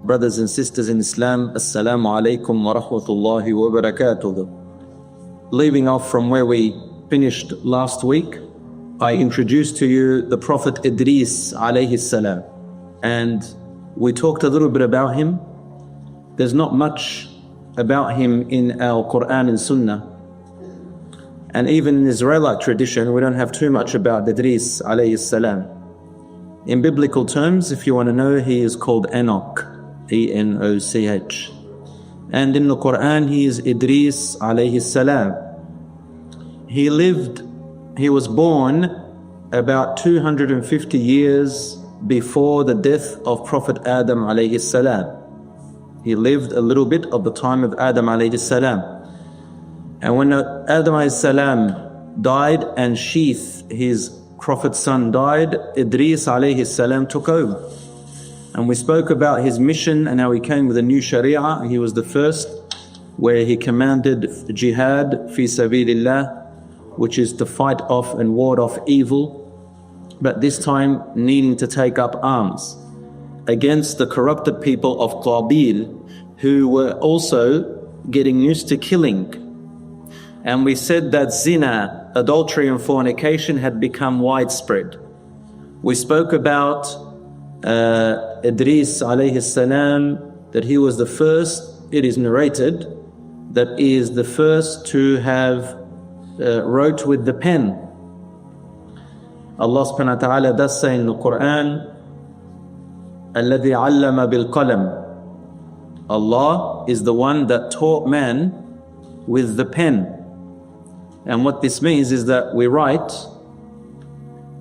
brothers and sisters in Islam, Assalamu alaikum wa rahmatullahi wa barakatuh. Leaving off from where we finished last week, I introduced to you the Prophet Idrees alayhi salam, and we talked a little bit about him. There's not much about him in our Qur'an and Sunnah, and even in Israelite tradition we don't have too much about Idris alayhi salam. In biblical terms, if you want to know, he is called Enoch, E-N-O-C-H, and in the Qur'an he is Idris alayhi salam. He was born about 250 years before the death of Prophet Adam alayhi salam. He lived a little bit of the time of Adam alayhi salam. And when Adam alayhi salam died and Sheeth, his prophet's son, died, Idris alayhi salam took over. And we spoke about his mission and how he came with a new sharia. He was the first where he commanded jihad fi sabilillah, which is to fight off and ward off evil, but this time needing to take up arms against the corrupted people of Qabil, who were also getting used to killing. And we said that zina, adultery and fornication had become widespread. We spoke about Idris alayhi salam, that he was the first, it is narrated, that he is the first to have wrote with the pen. Allah subhanahu wa ta'ala does say in the Qur'an, الَّذِي عَلَّمَ بِالْقَلَمِ. Allah is the one that taught man with the pen. And what this means is that we write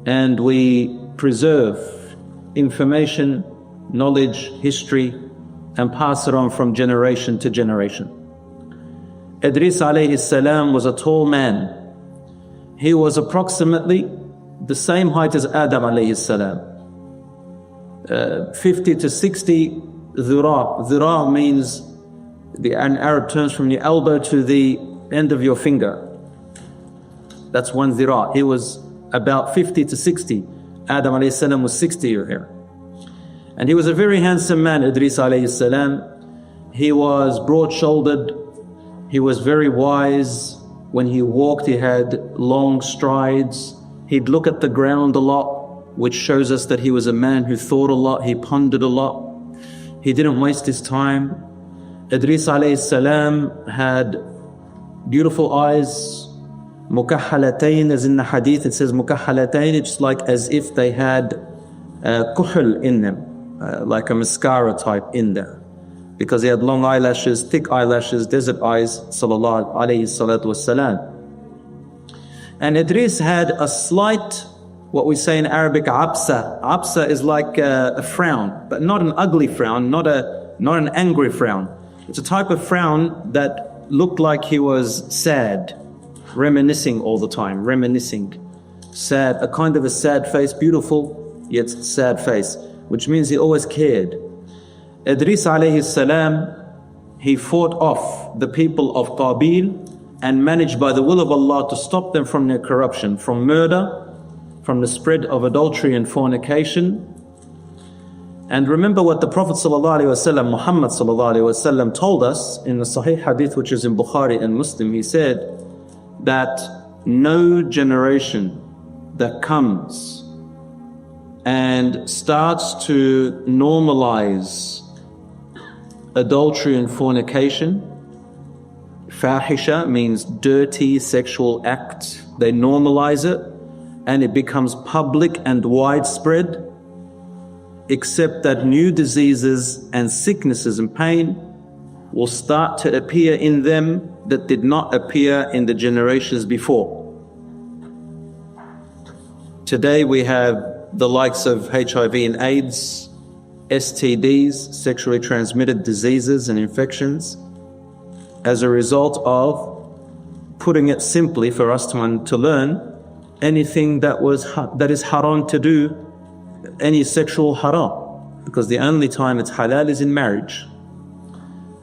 and we preserve information, knowledge, history, and pass it on from generation to generation. Idris alayhi salam was a tall man. He was approximately the same height as Adam alayhi salam, 50 to 60 dhira. Dhira means, in Arab terms, from your elbow to the end of your finger. That's one dhira. He was about 50 to 60. Adam alayhi salam was 60 here. And he was a very handsome man, Idris alayhi salam. He was broad-shouldered. He was very wise. When he walked, he had long strides. He'd look at the ground a lot, which shows us that he was a man who thought a lot, he pondered a lot. He didn't waste his time. Idris alayhi salam had beautiful eyes, mukahhalatayn, as in the hadith it says mukahhalatayn, it's like as if they had kuhl in them, like a mascara type in there, because he had long eyelashes, thick eyelashes, desert eyes, sallallahu alayhi salatu wassalam. And Idris had a slight, what we say in Arabic, absa. Absa is like a frown, but not an ugly frown, not an angry frown. It's a type of frown that looked like he was sad, reminiscing all the time, sad, a kind of a sad face, beautiful yet sad face, which means he always cared. Idris alayhi salam, he fought off the people of Qabil and managed by the will of Allah to stop them from their corruption, from murder, from the spread of adultery and fornication. And remember what the Prophet ﷺ, Muhammad ﷺ, told us in the Sahih Hadith, which is in Bukhari and Muslim. He said that no generation that comes and starts to normalize adultery and fornication, fahisha means dirty sexual act, they normalize it and it becomes public and widespread, except that new diseases and sicknesses and pain will start to appear in them that did not appear in the generations before. Today we have the likes of HIV and AIDS, STDs, sexually transmitted diseases and infections, as a result of, putting it simply for us to learn, anything that is haram to do, any sexual haram, because the only time it's halal is in marriage.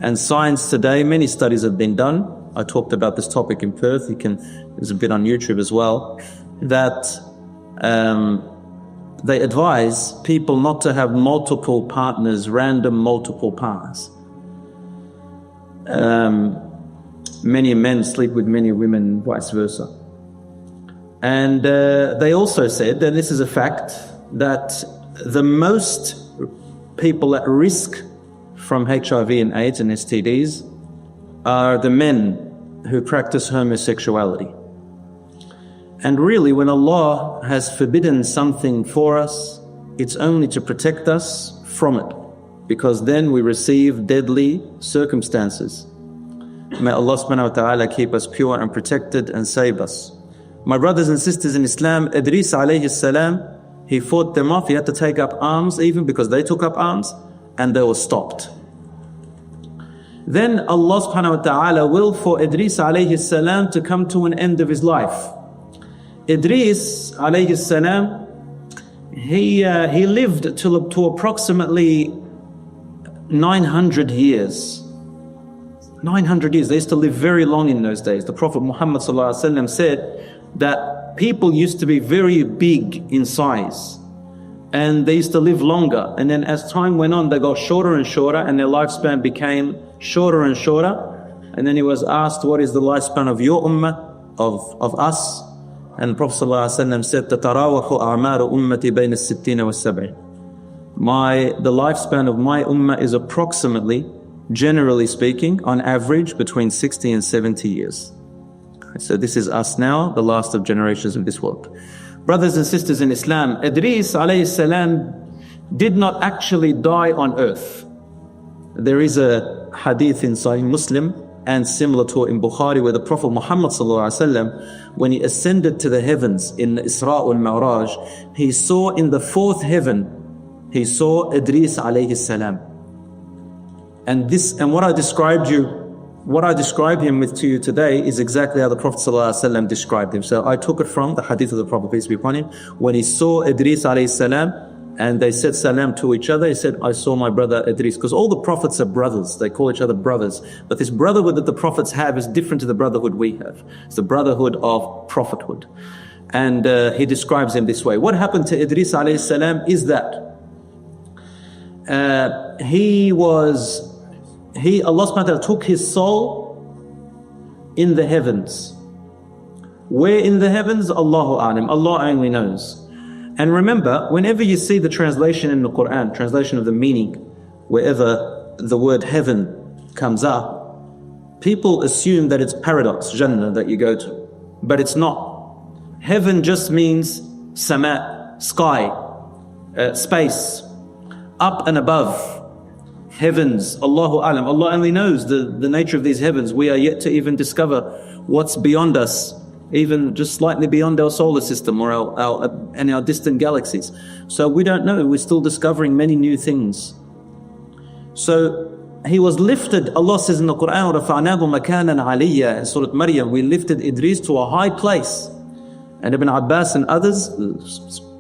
And science today, many studies have been done. I talked about this topic in Perth, there's a bit on YouTube as well, that they advise people not to have multiple partners, random multiple partners. Many men sleep with many women, vice versa. And they also said, and this is a fact, that the most people at risk from HIV and AIDS and STDs are the men who practice homosexuality. And really, when Allah has forbidden something for us, it's only to protect us from it, because then we receive deadly circumstances. May Allah subhanahu wa ta'ala keep us pure and protected and save us. My brothers and sisters in Islam, Idris alayhi salam, he fought them off. He had to take up arms, even because they took up arms, and they were stopped. Then Allah subhanahu wa ta'ala willed for Idris alayhi salam to come to an end of his life. Idris alayhi salam, he lived to approximately 900 years. 900 years. They used to live very long in those days. The Prophet Muhammad said that people used to be very big in size, and they used to live longer. And then as time went on, they got shorter and shorter, and their lifespan became shorter and shorter. And then he was asked, what is the lifespan of your ummah, of us? And the Prophet ﷺ said, تَتَرَاوَخُ أَعْمَارُ أُمَّتِ بَيْنَ السِّتِّينَ وَالسَّبْعِينَ. The lifespan of my ummah is approximately, generally speaking, on average, between 60 and 70 years. So this is us now, the last of generations of this world. Brothers and sisters in Islam, Idris alayhi salam did not actually die on earth. There is a hadith in Sahih Muslim and similar to it in Bukhari, where the Prophet Muhammad ﷺ, when he ascended to the heavens in Isra wal Mi'raj, he saw in the fourth heaven, he saw Idris alayhi salam. And what I described him with to you today is exactly how the Prophet ﷺ described him. So I took it from the hadith of the Prophet, peace be upon him, when he saw Idris alayhi salam, and they said salam to each other. He said, I saw my brother Idris. Because all the prophets are brothers. They call each other brothers. But this brotherhood that the prophets have is different to the brotherhood we have. It's the brotherhood of prophethood. And he describes him this way. What happened to Idris alayhi salam is that Allah subhanahu wa ta'ala took his soul in the heavens. Where in the heavens? Allahu a'lam. Allah only knows. And remember, whenever you see the translation in the Qur'an, translation of the meaning, wherever the word heaven comes up, people assume that it's paradise, Jannah, that you go to. But it's not. Heaven just means sama, sky, space, up and above. Heavens, Allahu a'lam. Allah only knows the nature of these heavens. We are yet to even discover what's beyond us, even just slightly beyond our solar system or our distant galaxies. So we don't know. We're still discovering many new things. So he was lifted. Allah says in the Qur'an, رَفَعْنَاهُ مَكَانًا عَلِيًّا, in Surah Maryam, we lifted Idris to a high place. And Ibn Abbas and others,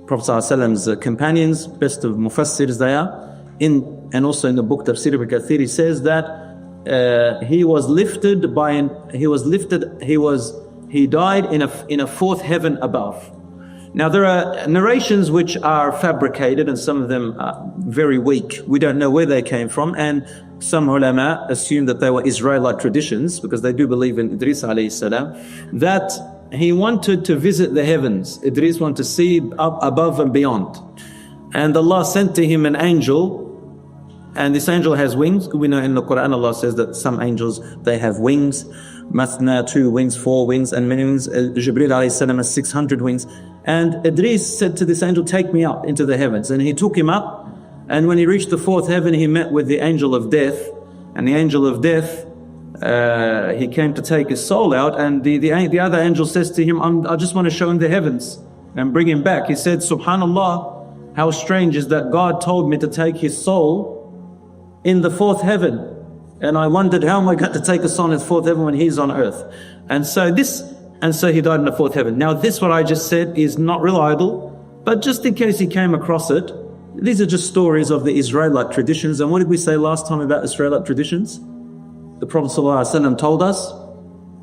Prophet ﷺ's companions, best of mufassirs they are, and also in the book Tafsir ibn Kathir, he says that he died in a fourth heaven above. Now there are narrations which are fabricated, and some of them are very weak. We don't know where they came from, and some ulama assume that they were Israelite traditions, because they do believe in Idris alayhi salam, that he wanted to visit the heavens. Idris wanted to see up above and beyond. And Allah sent to him an angel, and this angel has wings. We know in the Qur'an Allah says that some angels, they have wings. Mathna, 2 wings, 4 wings, and many wings. Jibreel alayhi salam has 600 wings. And Idris said to this angel, take me up into the heavens. And he took him up, and when he reached the fourth heaven, he met with the angel of death. And the angel of death, he came to take his soul out, and the other angel says to him, I just want to show him the heavens and bring him back. He said, Subhanallah, how strange is that God told me to take his soul in the fourth heaven, and I wondered, how am I going to take a soul in the fourth heaven when he's on earth? And so he died in the fourth heaven. Now this, what I just said, is not reliable, but just in case he came across it, these are just stories of the Israelite traditions. And what did we say last time about Israelite traditions? The Prophet ﷺ told us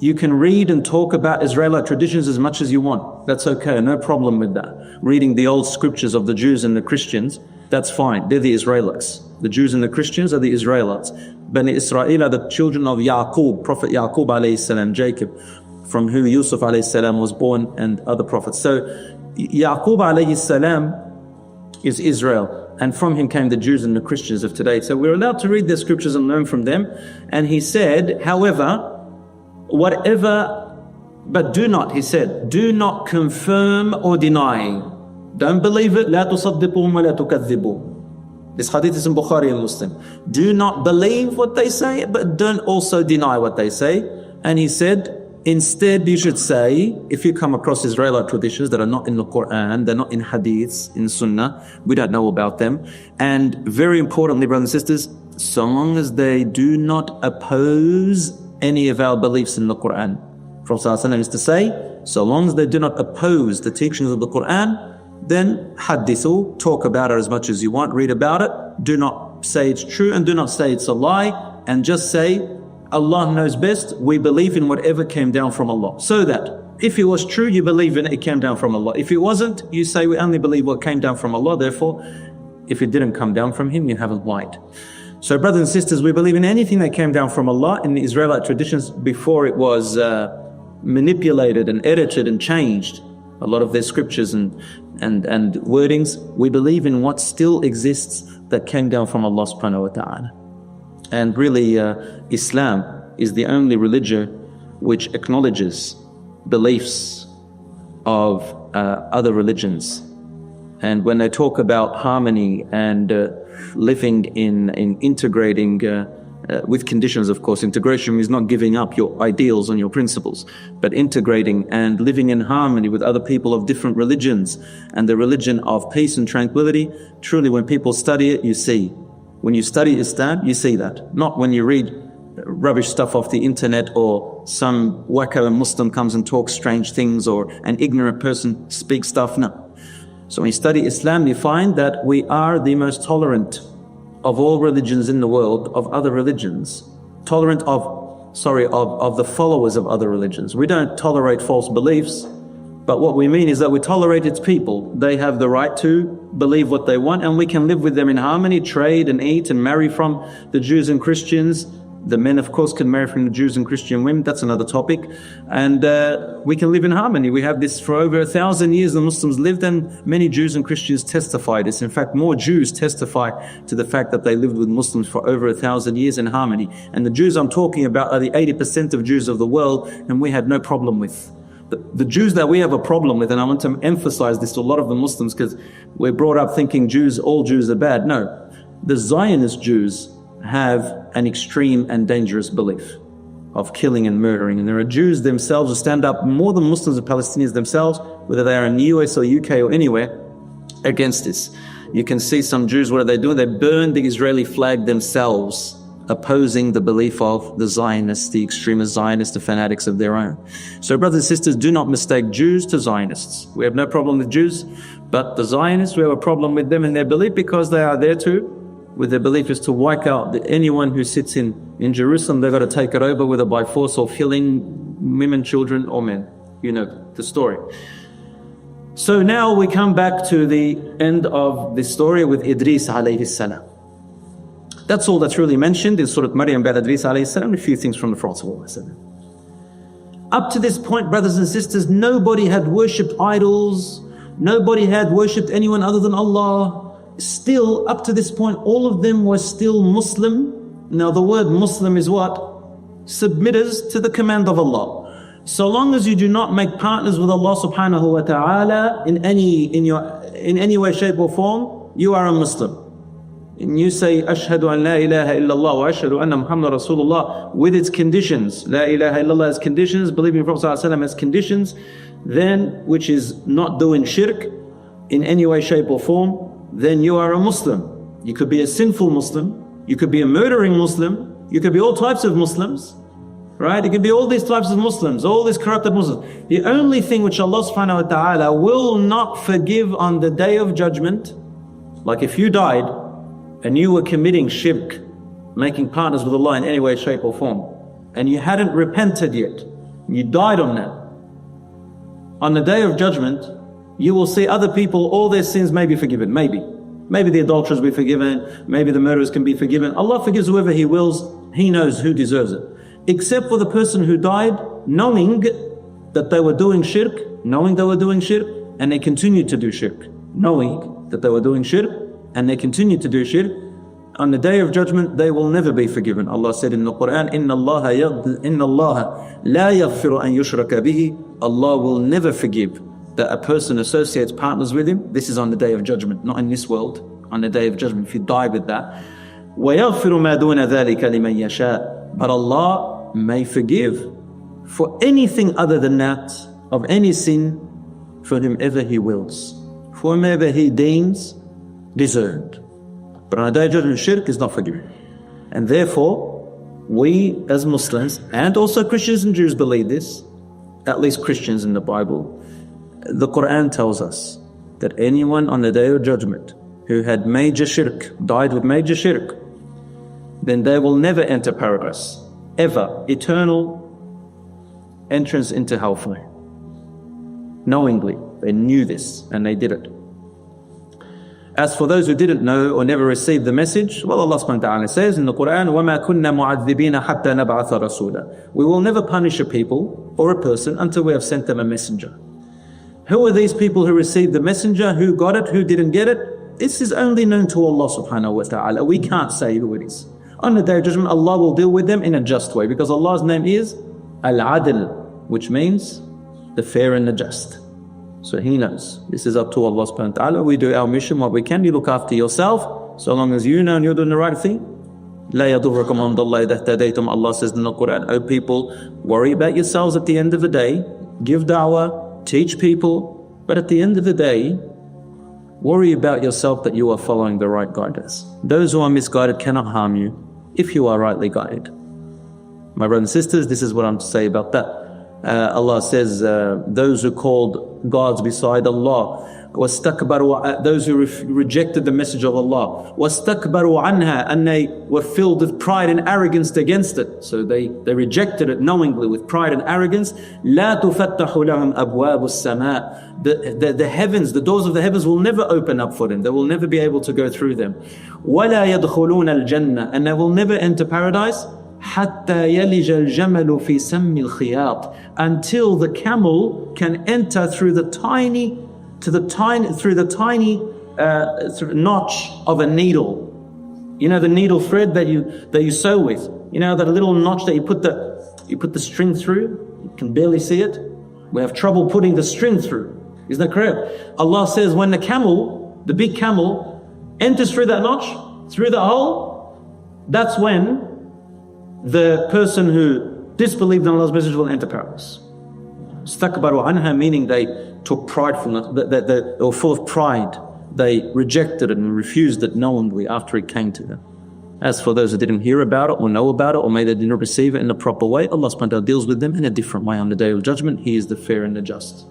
You can read and talk about Israelite traditions as much as you want. That's okay, no problem with that. Reading the old scriptures of the Jews and the Christians, that's fine. They're the Israelites. The Jews and the Christians are the Israelites. Bani Israel are the children of Yaqub, Prophet Yaqub alayhi salam, Jacob, from who Yusuf alayhi salam was born, and other prophets. So Yaqub alayhi salam is Israel, and from him came the Jews and the Christians of today. So we're allowed to read their scriptures and learn from them. And he said, however, but do not, he said, do not confirm or deny. Don't believe it. لا تصدقوهم ولا تكذبوهم. This hadith is in Bukhari and Muslim. Do not believe what they say, but don't also deny what they say. And he said, instead you should say, if you come across Israelite traditions that are not in the Qur'an, they're not in hadiths, in Sunnah, we don't know about them. And very importantly, brothers and sisters, so long as they do not oppose any of our beliefs in the Qur'an. Prophet ﷺ used to say, so long as they do not oppose the teachings of the Qur'an, then hadithu, talk about it as much as you want, read about it. Do not say it's true and do not say it's a lie, and just say, Allah knows best, we believe in whatever came down from Allah. So that if it was true, you believe in it, it came down from Allah. If it wasn't, you say we only believe what came down from Allah. Therefore, if it didn't come down from Him, you haven't lied. So brothers and sisters, we believe in anything that came down from Allah in the Israelite traditions before it was manipulated and edited and changed. A lot of their scriptures and wordings, we believe in what still exists that came down from Allah subhanahu wa ta'ala. And really, Islam is the only religion which acknowledges beliefs of other religions. And when they talk about harmony and living in integrating with conditions, of course, integration is not giving up your ideals and your principles, but integrating and living in harmony with other people of different religions and the religion of peace and tranquility. Truly, when people study it, you see. When you study Islam, you see that. Not when you read rubbish stuff off the internet, or some wacko Muslim comes and talks strange things, or an ignorant person speaks stuff. No. So when you study Islam, you find that we are the most tolerant of all religions in the world, of other religions. Tolerant of the followers of other religions. We don't tolerate false beliefs, but what we mean is that we tolerate its people. They have the right to believe what they want, and we can live with them in harmony, trade and eat and marry from the Jews and Christians. The men, of course, can marry from the Jews and Christian women. That's another topic. And we can live in harmony. We have this for over 1,000 years. The Muslims lived, and many Jews and Christians testify this. In fact, more Jews testify to the fact that they lived with Muslims for over 1,000 years in harmony. And the Jews I'm talking about are the 80% of Jews of the world, and we had no problem with. The Jews that we have a problem with, and I want to emphasize this to a lot of the Muslims, because we're brought up thinking all Jews are bad. No, the Zionist Jews have an extreme and dangerous belief of killing and murdering. And there are Jews themselves who stand up more than Muslims and Palestinians themselves, whether they are in the US or UK or anywhere, against this. You can see some Jews, what are they doing? They burn the Israeli flag themselves, opposing the belief of the Zionists, the extremist Zionists, the fanatics of their own. So brothers and sisters, do not mistake Jews to Zionists. We have no problem with Jews, but the Zionists, we have a problem with them and their belief, because they are there to, with their belief, is to wipe out anyone who sits in Jerusalem. They've got to take it over, whether by force or killing women, children or men. You know the story. So now we come back to the end of the story with Idris alayhi salam. That's all that's really mentioned in Surah Maryam about Idris alayhi salam, a few things from the Prophet ﷺ. Up to this point, brothers and sisters, nobody had worshipped idols, nobody had worshipped anyone other than Allah. Still, up to this point, all of them were still Muslim. Now the word Muslim is what? Submitters to the command of Allah. So long as you do not make partners with Allah subhanahu wa ta'ala in any way, shape or form, you are a Muslim. And you say, Ashhadu an la ilaha illallah wa ashhadu anna Muhammad Rasulullah, with its conditions. La ilaha illallah has conditions, believing in Prophet ﷺ has conditions, then, which is not doing shirk in any way, shape or form, then you are a Muslim. You could be a sinful Muslim, you could be a murdering Muslim, you could be all types of Muslims, right? It could be all these types of Muslims, all these corrupted Muslims. The only thing which Allah subhanahu wa ta'ala will not forgive on the Day of Judgment, like if you died and you were committing shirk, making partners with Allah in any way, shape or form, and you hadn't repented yet, You died on that. On the Day of Judgment, you will see other people, all their sins may be forgiven, maybe. Maybe the adulterers will be forgiven, maybe the murderers can be forgiven. Allah forgives whoever He wills, He knows who deserves it. Except for the person who died knowing that they were doing shirk, and they continued to do shirk. Knowing that they were doing shirk, and they continued to do shirk. On the Day of Judgment, they will never be forgiven. Allah said in the Qur'an, إِنَّ اللَّهَ لَا يَغْفِرُ أَن يُشْرَكَ بِهِ. Allah will never forgive that a person associates partners with Him. This is on the Day of Judgment, not in this world. On the Day of Judgment, if you die with that. وَيَغْفِرُ مَا دُونَ ذَلِكَ لِمَنْ يَشَاءُ. But Allah may forgive for anything other than that, of any sin, for whomever He wills, for whomever He deems deserved. But on the Day of Judgment, shirk is not forgiven. And therefore, we as Muslims, and also Christians and Jews believe this, at least Christians in the Bible. The Qur'an tells us that anyone on the Day of Judgment who had major shirk, died with major shirk, then they will never enter paradise, ever, eternal entrance into hellfire. Knowingly, they knew this and they did it. As for those who didn't know or never received the message, well, Allah subhanahu wa ta'ala says in the Qur'an, وَمَا كُنَّا مُعَذِّبِينَ حَتَّى نَبْعَثَ رَسُولًا. We will never punish a people or a person until we have sent them a messenger. Who are these people who received the messenger, who got it, who didn't get it? This is only known to Allah subhanahu wa ta'ala. We can't say who it is. On the Day of Judgment, Allah will deal with them in a just way, because Allah's name is Al-Adl, which means the fair and the just. So He knows. This is up to Allah subhanahu wa ta'ala. We do our mission, what we can. You look after yourself, so long as you know and you're doing the right thing. لا يضركم عند الله إذا اهتديتم. Allah says in the Qur'an, oh people, worry about yourselves at the end of the day, give da'wah, teach people, but at the end of the day, worry about yourself that you are following the right guidance. Those who are misguided cannot harm you if you are rightly guided. My brothers and sisters, this is what I'm to say about that. Allah says, those who called gods beside Allah, those who rejected the message of Allah, وَاسْتَكْبَرُوا عَنْهَا, and they were filled with pride and arrogance against it. So they rejected it knowingly with pride and arrogance. لَا تُفَتَّحُ لَهُمْ أَبْوَابُ السَّمَاءِ. The heavens, the doors of the heavens will never open up for them. They will never be able to go through them. وَلَا يَدْخُلُونَ الْجَنَّةِ, and they will never enter paradise. حَتَّى يَلِجَ الْجَمَلُ فِي سَمِّ الْخِيَاطِ, until the camel can enter through the tiny notch of a needle. You know the needle thread that you sew with. You know that little notch that you put the string through. You can barely see it. We have trouble putting the string through. Isn't that correct? Allah says when the camel, the big camel, enters through that notch, through the hole, that's when the person who disbelieved in Allah's message will enter paradise. Istakbaru anha, meaning they took pridefulness, they were full of pride. They rejected it and refused it knowingly after it came to them. As for those who didn't hear about it or know about it, or maybe they didn't receive it in the proper way, Allah subhanahu wa ta'ala deals with them in a different way on the Day of Judgment. He is the fair and the just.